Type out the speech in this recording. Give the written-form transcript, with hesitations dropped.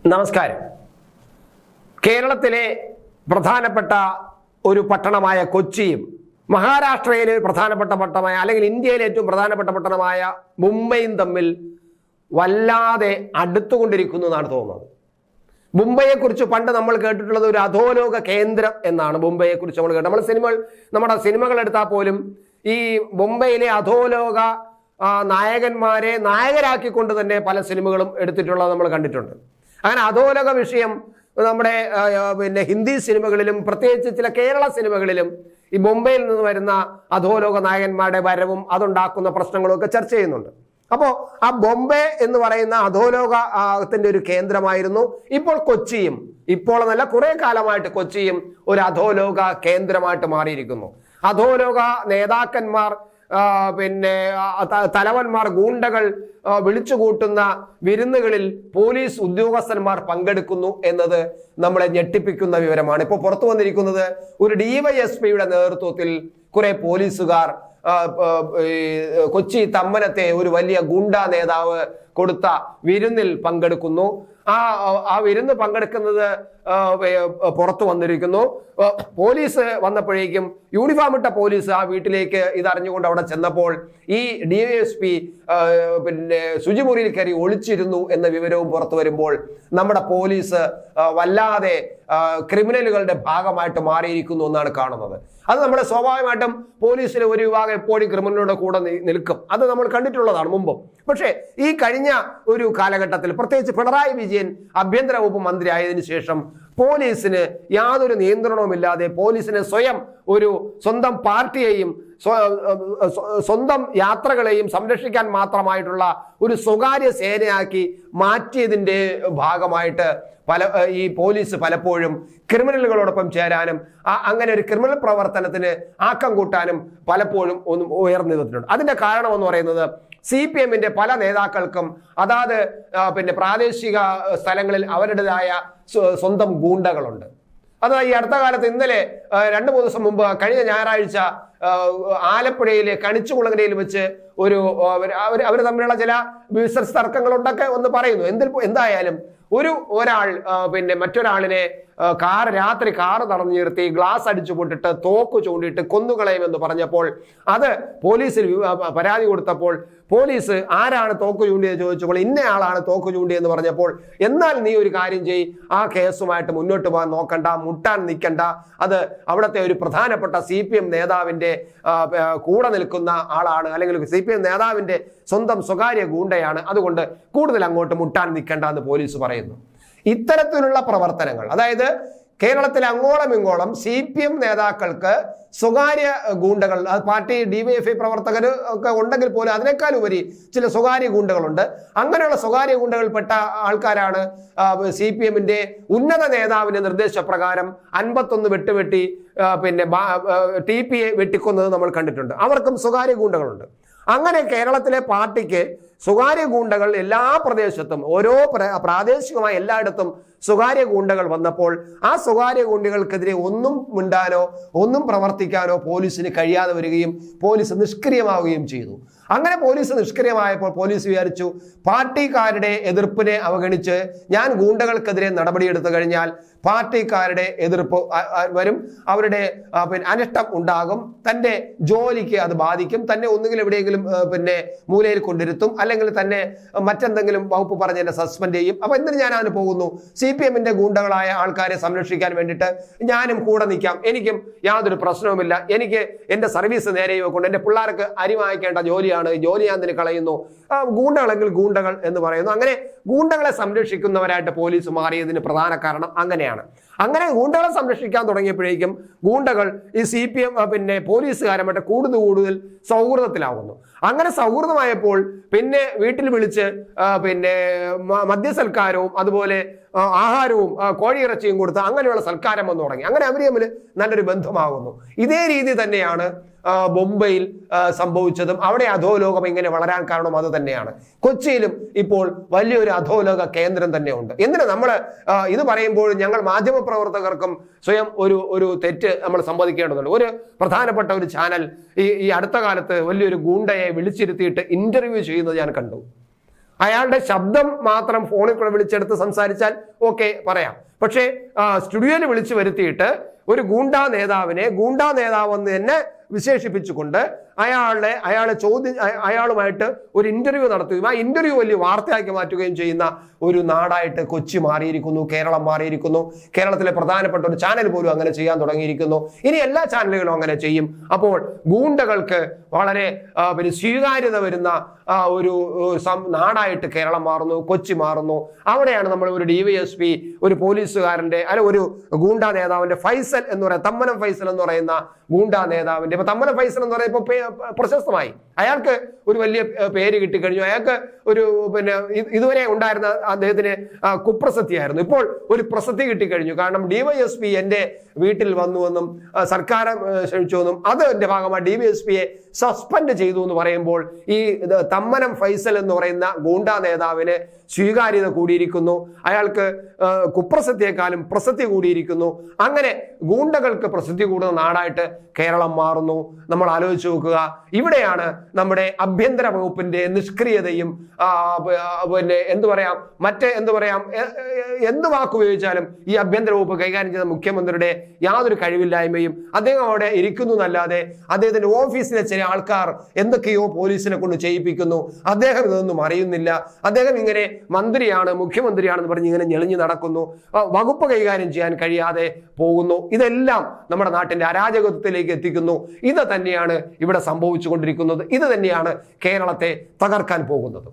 നമസ്കാരം. കേരളത്തിലെ പ്രധാനപ്പെട്ട ഒരു പട്ടണമായ കൊച്ചിയും മഹാരാഷ്ട്രയിലെ പ്രധാനപ്പെട്ട പട്ടണമായ അല്ലെങ്കിൽ ഇന്ത്യയിലെ ഏറ്റവും പ്രധാനപ്പെട്ട പട്ടണമായ മുംബൈയും തമ്മിൽ വല്ലാതെ അടുത്തുകൊണ്ടിരിക്കുന്നു എന്നാണ് തോന്നുന്നത്. മുംബൈയെക്കുറിച്ച് പണ്ട് നമ്മൾ കേട്ടിട്ടുള്ളത് ഒരു അധോലോക കേന്ദ്രം എന്നാണ്. മുംബൈയെക്കുറിച്ച് നമ്മൾ കേട്ടത് നമ്മുടെ സിനിമകൾ എടുത്താൽ പോലും ഈ മുംബൈയിലെ അധോലോക നായകന്മാരെ നായകരാക്കിക്കൊണ്ട് തന്നെ പല സിനിമകളും എടുത്തിട്ടുള്ളത് നമ്മൾ കണ്ടിട്ടുണ്ട്. അങ്ങനെ അധോലോക വിഷയം നമ്മുടെ ഹിന്ദി സിനിമകളിലും പ്രത്യേകിച്ച് ചില കേരള സിനിമകളിലും ഈ മുംബൈയിൽ നിന്ന് വരുന്ന അധോലോക നായകന്മാരുടെ വരവും അതുണ്ടാക്കുന്ന പ്രശ്നങ്ങളും ഒക്കെ ചർച്ച ചെയ്യുന്നുണ്ട്. അപ്പോൾ ആ ബോംബെ എന്ന് പറയുന്ന അധോലോകത്തിന്റെ ഒരു കേന്ദ്രമായിരുന്നു. ഇപ്പോൾ കൊച്ചിയും, ഇപ്പോൾ എന്നല്ല കുറെ കാലമായിട്ട് കൊച്ചിയും ഒരു അധോലോക കേന്ദ്രമായിട്ട് മാറിയിരിക്കുന്നു. അധോലോക നേതാക്കന്മാർ, തലവന്മാർ, ഗൂണ്ടകൾ വിളിച്ചുകൂട്ടുന്ന വിരുന്നുകളിൽ പോലീസ് ഉദ്യോഗസ്ഥന്മാർ പങ്കെടുക്കുന്നു എന്നത് നമ്മളെ ഞെട്ടിപ്പിക്കുന്ന വിവരമാണ്. ഇപ്പോൾ പുറത്തു വന്നിരിക്കുന്നത് ഒരു DYSPയുടെ നേതൃത്വത്തിൽ കുറെ പോലീസുകാർ കൊച്ചി തമ്മനത്തെ ഒരു വലിയ ഗുണ്ട നേതാവ് കൊടുത്ത വിരുന്നിൽ പങ്കെടുക്കുന്നു. ആ വിരുന്ന് പങ്കെടുക്കുന്നത് പുറത്തു വന്നിരിക്കുന്നു. പോലീസ് വന്നപ്പോഴേക്കും യൂണിഫോം ഇട്ട പോലീസ് ആ വീട്ടിലേക്ക് ഇതറിഞ്ഞുകൊണ്ട് അവിടെ ചെന്നപ്പോൾ ഈ DYSP ശുചിമുറിയിൽ കയറി ഒളിച്ചിരുന്നു എന്ന വിവരവും പുറത്തു വരുമ്പോൾ നമ്മുടെ പോലീസ് വല്ലാതെ ക്രിമിനലുകളുടെ ഭാഗമായിട്ട് മാറിയിരിക്കുന്നു എന്നാണ് കാണുന്നത്. അത് നമ്മുടെ സ്വാഭാവികമായിട്ടും പോലീസിലെ ഒരു വിഭാഗം എപ്പോഴും ക്രിമിനലുകളുടെ കൂടെ നിൽക്കും. അത് നമ്മൾ കണ്ടിട്ടുള്ളതാണ് മുമ്പും. പക്ഷേ ഈ കഴിഞ്ഞ ഒരു കാലഘട്ടത്തിൽ പ്രത്യേകിച്ച് പിണറായി വിജയൻ ആഭ്യന്തര വകുപ്പ് മന്ത്രി ആയതിനു ശേഷം പോലീസിന് യാതൊരു നിയന്ത്രണവുമില്ലാതെ പോലീസിന് സ്വന്തം പാർട്ടിയെയും സ്വന്തം യാത്രകളെയും സംരക്ഷിക്കാൻ മാത്രമായിട്ടുള്ള ഒരു സ്വകാര്യ സേനയാക്കി മാറ്റിയതിൻ്റെ ഭാഗമായിട്ട് ഈ പോലീസ് പലപ്പോഴും ക്രിമിനലുകളോടൊപ്പം ചേരാനും അങ്ങനെ ഒരു ക്രിമിനൽ പ്രവർത്തനത്തിന് ആക്കം കൂട്ടാനും പലപ്പോഴും ഉയർന്നു നിന്നിട്ടുണ്ട്. അതിന്റെ കാരണം എന്ന് പറയുന്നത് CPMന്റെ പല നേതാക്കൾക്കും അതാത് പ്രാദേശിക സ്ഥലങ്ങളിൽ അവരുടേതായ സ്വന്തം ഗൂണ്ടകളുണ്ട്. അത് ഈ അടുത്ത കാലത്ത് ഇന്നലെ 2-3 ദിവസം മുമ്പ് കഴിഞ്ഞ ഞായറാഴ്ച ആലപ്പുഴയിലെ കണിച്ചുകുളങ്ങരയിൽ വെച്ച് അവർ തമ്മിലുള്ള ചില ബിസിനസ് തർക്കങ്ങളുണ്ടൊക്കെ ഒന്ന് പറയുന്നു. എന്തായാലും ഒരാൾ മറ്റൊരാളിനെ രാത്രി കാറ് തടഞ്ഞു നിർത്തി ഗ്ലാസ് അടിച്ചു പൊട്ടിട്ട് തോക്ക് ചൂണ്ടിയിട്ട് കൊന്നുകളയുമെന്ന് പറഞ്ഞപ്പോൾ അത് പോലീസിൽ പരാതി കൊടുത്തപ്പോൾ പോലീസ് ആരാണ് തോക്ക് ചൂണ്ടിയെന്ന് ചോദിച്ചപ്പോൾ ഇന്നയാളാണ് തോക്ക് ചൂണ്ടിയെന്ന് പറഞ്ഞപ്പോൾ എന്നാൽ നീ ഒരു കാര്യം ചെയ്യ്, ആ കേസുമായിട്ട് മുന്നോട്ട് പോകാൻ നോക്കണ്ട, മുട്ടാൻ നിൽക്കണ്ട, അത് അവിടുത്തെ ഒരു പ്രധാനപ്പെട്ട CPM നേതാവിന്റെ കൂടെ നിൽക്കുന്ന ആളാണ്, അല്ലെങ്കിൽ CPM നേതാവിന്റെ സ്വന്തം സ്വകാര്യ ഗൂണ്ടയാണ്, അതുകൊണ്ട് കൂടുതൽ അങ്ങോട്ട് മുട്ടാൻ നിൽക്കണ്ട എന്ന് പോലീസ് പറയുന്നു. ഇത്തരത്തിലുള്ള പ്രവർത്തനങ്ങൾ, അതായത് കേരളത്തിൽ അങ്ങോളം ഇങ്ങോളം CPM നേതാക്കൾക്ക് സ്വകാര്യ ഗൂണ്ടകൾ, പാർട്ടി DYFI പ്രവർത്തകർ ഒക്കെ ഉണ്ടെങ്കിൽ പോലും അതിനേക്കാൾ ഉപരി ചില സ്വകാര്യ ഗൂണ്ടകളുണ്ട്. അങ്ങനെയുള്ള സ്വകാര്യ ഗൂണ്ടകൾപ്പെട്ട ആൾക്കാരാണ് CPMന്റെ ഉന്നത നേതാവിന്റെ നിർദ്ദേശപ്രകാരം 51 വെട്ടുവെട്ടി TPയെ വെട്ടിക്കൊന്നത് നമ്മൾ കണ്ടിട്ടുണ്ട്. അവർക്കും സ്വകാര്യ ഗൂണ്ടകളുണ്ട്. അങ്ങനെ കേരളത്തിലെ പാർട്ടിക്ക് സ്വകാര്യ ഗൂണ്ടകൾ എല്ലാ പ്രദേശത്തും, ഓരോ പ്രാദേശികമായ എല്ലായിടത്തും സ്വകാര്യ ഗൂണ്ടകൾ വന്നപ്പോൾ ആ സ്വകാര്യ ഗൂണ്ടകൾക്കെതിരെ ഒന്നും മിണ്ടാനോ ഒന്നും പ്രവർത്തിക്കാനോ പോലീസിന് കഴിയാതെ വരികയും പോലീസ് നിഷ്ക്രിയമാവുകയും ചെയ്തു. അങ്ങനെ പോലീസ് നിഷ്ക്രിയമായപ്പോൾ പോലീസ് വിചാരിച്ചു പാർട്ടിക്കാരുടെ എതിർപ്പിനെ അവഗണിച്ച് ഞാൻ ഗൂണ്ടകൾക്കെതിരെ നടപടിയെടുത്തു കഴിഞ്ഞാൽ പാർട്ടിക്കാരുടെ എതിർപ്പ് വരും, അവരുടെ അനിഷ്ടം ഉണ്ടാകും, തൻ്റെ ജോലിക്ക് അത് ബാധിക്കും, തന്നെ ഒന്നുകിൽ എവിടെയെങ്കിലും മൂലയിൽ കൊണ്ടിരുത്തും, അല്ലെങ്കിൽ തന്നെ മറ്റെന്തെങ്കിലും വകുപ്പ് പറഞ്ഞ് എന്നെ സസ്പെൻഡ് ചെയ്യും. അപ്പൊ എന്തിന് ഞാൻ അതിന് പോകുന്നു? CPMന്റെ ഗൂണ്ടകളായ ആൾക്കാരെ സംരക്ഷിക്കാൻ വേണ്ടിയിട്ട് ഞാനും കൂടെ നിൽക്കാം, എനിക്കും യാതൊരു പ്രശ്നവുമില്ല, എനിക്ക് എൻ്റെ സർവീസ് നേരെ കൊണ്ട് എൻ്റെ പിള്ളേർക്ക് അരി വാങ്ങിക്കേണ്ട ജോലിയാണ്, ജോലി ഞാൻ തന്നെ കളയുന്നു, ഗൂണ്ടകളെങ്കിൽ ഗൂണ്ടകൾ എന്ന് പറയുന്നു. അങ്ങനെ ഗൂണ്ടകളെ സംരക്ഷിക്കുന്നവരായിട്ട് പോലീസ് മാറിയതിന് പ്രധാന കാരണം അങ്ങനെയാണ്. അങ്ങനെ ഗൂണ്ടകളെ സംരക്ഷിക്കാൻ തുടങ്ങിയപ്പോഴേക്കും ഗൂണ്ടകൾ ഈ CPM പോലീസുകാരുമായിട്ട് കൂടുതൽ സൗഹൃദത്തിലാവുന്നു. അങ്ങനെ സൗഹൃദമായപ്പോൾ പിന്നെ വീട്ടിൽ വിളിച്ച് മദ്യസൽക്കാരവും അതുപോലെ ആഹാരവും കോഴിയിറച്ചിയും കൊടുത്ത് അങ്ങനെയുള്ള സൽക്കാരം വന്നു തുടങ്ങി. അങ്ങനെ അവർ തമ്മിൽ നല്ലൊരു ബന്ധമാകുന്നു. ഇതേ രീതി തന്നെയാണ് മുംബൈയിൽ സംഭവിച്ചതും. അവിടെ അധോലോകം ഇങ്ങനെ വളരാൻ കാരണം അത് തന്നെയാണ്. കൊച്ചിയിലും ഇപ്പോൾ വലിയൊരു അധോലോക കേന്ദ്രം തന്നെ ഉണ്ട്. എന്തിനാ നമ്മൾ ഇത് പറയുമ്പോൾ ഞങ്ങൾ മാധ്യമപ്രവർത്തകർക്കും സ്വയം ഒരു തെറ്റ് നമ്മൾ സമ്മതിക്കേണ്ടതുണ്ട്. ഒരു പ്രധാനപ്പെട്ട ഒരു ചാനൽ ഈ അടുത്ത കാലത്ത് വലിയൊരു ഗൂണ്ടയെ വിളിച്ചിരുത്തിയിട്ട് ഇന്റർവ്യൂ ചെയ്യുന്നത് ഞാൻ കണ്ടു. അയാളുടെ ശബ്ദം മാത്രം ഫോണിൽ കൂടെ വിളിച്ചെടുത്ത് സംസാരിച്ചാൽ ഓക്കെ പറയാം. പക്ഷേ സ്റ്റുഡിയോയിൽ വിളിച്ചു വരുത്തിയിട്ട് ഒരു ഗൂണ്ടാ നേതാവിനെ ഗൂണ്ടാ നേതാവെന്ന് തന്നെ വിശേഷിപ്പിച്ചുകൊണ്ട് അയാളുമായിട്ട് ഒരു ഇന്റർവ്യൂ നടത്തുകയും ആ ഇന്റർവ്യൂ വലിയ വാർത്തയാക്കി മാറ്റുകയും ചെയ്യുന്ന ഒരു നാടായിട്ട് കൊച്ചി മാറിയിരിക്കുന്നു, കേരളം മാറിയിരിക്കുന്നു. കേരളത്തിലെ പ്രധാനപ്പെട്ട ഒരു ചാനൽ പോലും അങ്ങനെ ചെയ്യാൻ തുടങ്ങിയിരിക്കുന്നു. ഇനി എല്ലാ ചാനലുകളും അങ്ങനെ ചെയ്യും. അപ്പോൾ ഗൂണ്ടകൾക്ക് വളരെ സ്വീകാര്യത വരുന്ന ഒരു നാടായിട്ട് കേരളം മാറുന്നു, കൊച്ചി മാറുന്നു. അവിടെയാണ് നമ്മൾ ഒരു DYSP, ഒരു പോലീസുകാരന്റെ ഒരു ഗൂണ്ടാ നേതാവിന്റെ ഫൈസൽ എന്ന് പറയുന്ന തമ്മനം ഫൈസൽ എന്ന് പറയുന്ന ഗൂണ്ടാ നേതാവിന്റെ, ഇപ്പൊ തമ്മനം ഫൈസൽ എന്ന് പറയുമ്പോൾ പ്രശസ്തമായി, അയാൾക്ക് ഒരു വലിയ പേര് കിട്ടിക്കഴിഞ്ഞു. അയാൾക്ക് ഒരു ഇതുവരെ ഉണ്ടായിരുന്ന അദ്ദേഹത്തിന് കുപ്രസിദ്ധിയായിരുന്നു. ഇപ്പോൾ ഒരു പ്രസിദ്ധി കിട്ടിക്കഴിഞ്ഞു. കാരണം DYSP എന്റെ വീട്ടിൽ വന്നുവെന്നും സർക്കാർ ക്ഷണിച്ചുവെന്നും അതിന്റെ ഭാഗമായി DYSPയെ സസ്പെൻഡ് ചെയ്തു എന്ന് പറയുമ്പോൾ ഈ തമ്മനം ഫൈസൽ എന്ന് പറയുന്ന ഗൂണ്ടാ നേതാവിന് സ്വീകാര്യത കൂടിയിരിക്കുന്നു. അയാൾക്ക് കുപ്രസിദ്ധിയെക്കാളും പ്രസിദ്ധി കൂടിയിരിക്കുന്നു. അങ്ങനെ ഗൂണ്ടകൾക്ക് പ്രസിദ്ധി കൂടുന്ന നാടായിട്ട് കേരളം മാറുന്നു. നമ്മൾ ആലോചിച്ച് നോക്കുക. ഇവിടെയാണ് നമ്മുടെ ആഭ്യന്തര വകുപ്പിന്റെ നിഷ്ക്രിയതയും എന്ത് വാക്കുപയോഗിച്ചാലും ഈ ആഭ്യന്തര വകുപ്പ് കൈകാര്യം ചെയ്ത മുഖ്യമന്ത്രിയുടെ യാതൊരു കഴിവില്ലായ്മയും. അദ്ദേഹം അവിടെ ഇരിക്കുന്നു എന്നല്ലാതെ അദ്ദേഹത്തിന്റെ ഓഫീസിലെ ചില ആൾക്കാർ എന്തൊക്കെയോ പോലീസിനെ കൊണ്ട് ചെയ്യിപ്പിക്കുന്നു. അദ്ദേഹം ഇതൊന്നും അറിയുന്നില്ല. അദ്ദേഹം ഇങ്ങനെ മന്ത്രിയാണ്, മുഖ്യമന്ത്രിയാണെന്ന് പറഞ്ഞ് ഇങ്ങനെ ഞെളിഞ്ഞു നടക്കുന്നു. വകുപ്പ് കൈകാര്യം ചെയ്യാൻ കഴിയാതെ പോകുന്നു. ഇതെല്ലാം നമ്മുടെ നാട്ടിന്റെ അരാജകത്വത്തിലേക്ക് എത്തിക്കുന്നു. ഇത് തന്നെയാണ് ഇവിടെ സംഭവിച്ചുകൊണ്ടിരിക്കുന്നത്. ഇത് തന്നെയാണ് കേരളത്തെ തകർക്കാൻ പോകുന്നത്.